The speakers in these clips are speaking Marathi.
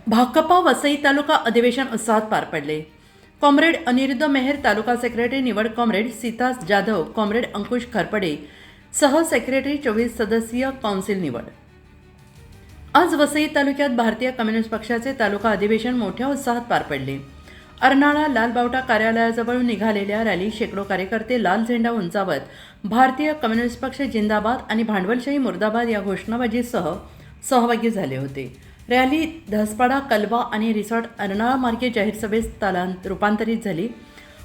भाकपा वसई तालुका अधिवेशन उत्साहात पार पडले। कॉम्रेड अनिरुद्ध मेहर तालुका सेक्रेटरी निवड, कॉम्रेड सीता जाधव, कॉम्रेड अंकुश खरपडे सह सेक्रेटरी 24 सदस्यीय काउन्सिल निवड। आज वसई तालुक्यात भारतीय कम्युनिस्ट पक्षाचे तालुका अधिवेशन मोठ्या उत्साहात पार पडले। अर्नाळा लालबावटा कार्यालयाजवळ निघालेल्या रॅली शेकडो कार्यकर्ते लाल झेंडा उंचावत भारतीय कम्युनिस्ट पक्ष जिंदाबाद आणि भांडवलशाही मुर्दाबाद या घोषणाबाजीसह सहभागी झाले होते। रॅली धसपाडा, कलवा आणि रिसॉर्ट अर्नाळा मार्गे जाहीर सभेत रूपांतरित झाली।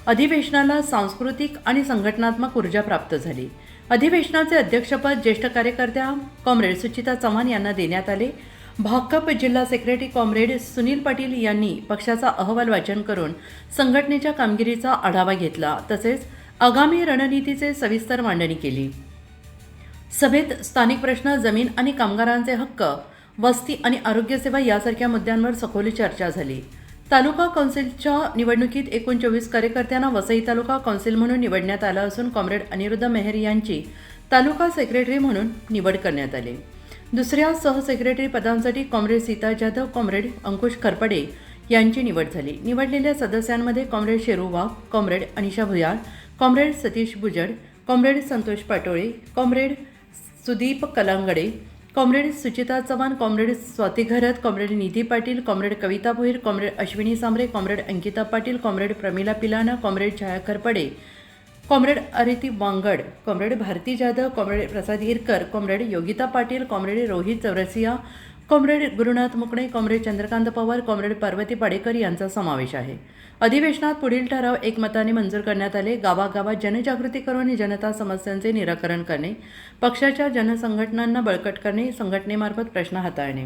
अधिवेशनाला सांस्कृतिक आणि संघटनात्मक ऊर्जा प्राप्त झाली। अधिवेशनाचे अध्यक्षपद ज्येष्ठ कार्यकर्त्या कॉम्रेड सुचिता चव्हाण यांना देण्यात आले। भाकप जिल्हा सेक्रेटरी कॉम्रेड सुनील पाटील यांनी पक्षाचा अहवाल वाचन करून संघटनेच्या कामगिरीचा आढावा घेतला, तसेच आगामी रणनीतीचे सविस्तर मांडणी केली। सभेत स्थानिक प्रश्न, जमीन आणि कामगारांचे हक्क, वस्ती आणि आरोग्य सेवा यासारख्या मुद्द्यांवर सखोल चर्चा झाली। तालुका कौन्सिलच्या निवडणुकीत एकूण 24 कार्यकर्त्यांना वसई तालुका कौन्सिल म्हणून निवडण्यात आलं असून कॉम्रेड अनिरुद्ध मेहर यांची तालुका सेक्रेटरी म्हणून निवड करण्यात आली। दुसऱ्या सहसेक्रेटरी पदांसाठी कॉम्रेड सीता जाधव, कॉम्रेड अंकुश खरपडे यांची निवड झाली। निवडलेल्या सदस्यांमध्ये comrade Sheru Wagh, comrade Anisha Bhuyal, comrade Satish Bujad, comrade Santosh Patole, comrade Sudeep Kalangade, comrade Suchita Chavan, comrade Swati Gharat, comrade Nidhi Patil, comrade Kavita Bhoir, comrade Ashwini Sambare, comrade Ankita Patil, comrade Pramila Pilana, comrade Chhaya Kharpade, comrade Ariti Wangad, comrade Bharati Jadhav, comrade Prasad Hirkar, comrade Yogita Patil, comrade Rohit Chaurasia, comrade Gurunath मुकणे, कॉम्रेड चंद्रकांत पवार, कॉम्रेड पार्वती पाडेकर यांचा समावेश आहे। अधिवेशनात पुढील ठराव एकमताने मंजूर करण्यात आले। गावागावात जनजागृती करून जनता समस्यांचे निराकरण करणे, पक्षाच्या जनसंघटनांना बळकट करणे, संघटनेमार्फत प्रश्न हाताळणे,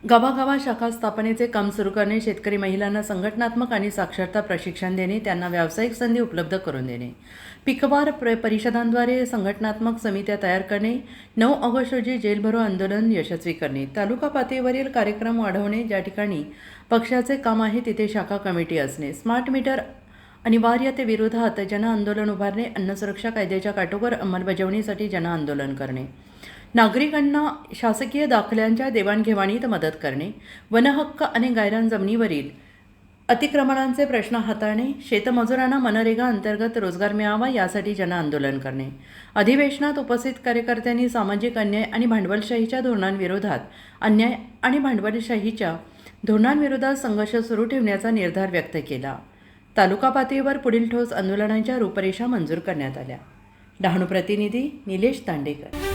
गावागावात शाखा स्थापनेचे काम सुरू करणे, शेतकरी महिलांना संघटनात्मक आणि साक्षरता प्रशिक्षण देणे, त्यांना व्यावसायिक संधी उपलब्ध करून देणे, पिकवार परिषदांद्वारे संघटनात्मक समित्या तयार करणे, 9 ऑगस्ट रोजी जेल भरो आंदोलन यशस्वी करणे, तालुका पातळीवरील कार्यक्रम वाढवणे, ज्या ठिकाणी पक्षाचे काम आहे तिथे शाखा कमिटी असणे, स्मार्ट मीटर अनिवार्यतेविरोधात जनआंदोलन उभारणे, अन्न सुरक्षा कायद्याच्या काटेकोर अंमलबजावणीसाठी जनआंदोलन करणे, नागरिकांना शासकीय दाखल्यांच्या देवाणघेवाणीत मदत करणे, वनहक्क आणि गायरान जमिनीवरील अतिक्रमणांचे प्रश्न हाताळणे, शेतमजुरांना मनरेगा अंतर्गत रोजगार मिळावा यासाठी जनआंदोलन करणे। अधिवेशनात उपस्थित कार्यकर्त्यांनी सामाजिक अन्याय आणि भांडवलशाहीच्या धोरणांविरोधात संघर्ष सुरू ठेवण्याचा निर्धार व्यक्त केला। तालुका पातळीवर पुढील ठोस आंदोलनांच्या रूपरेषा मंजूर करण्यात आल्या। डहाणू प्रतिनिधी निलेश तांडेकर।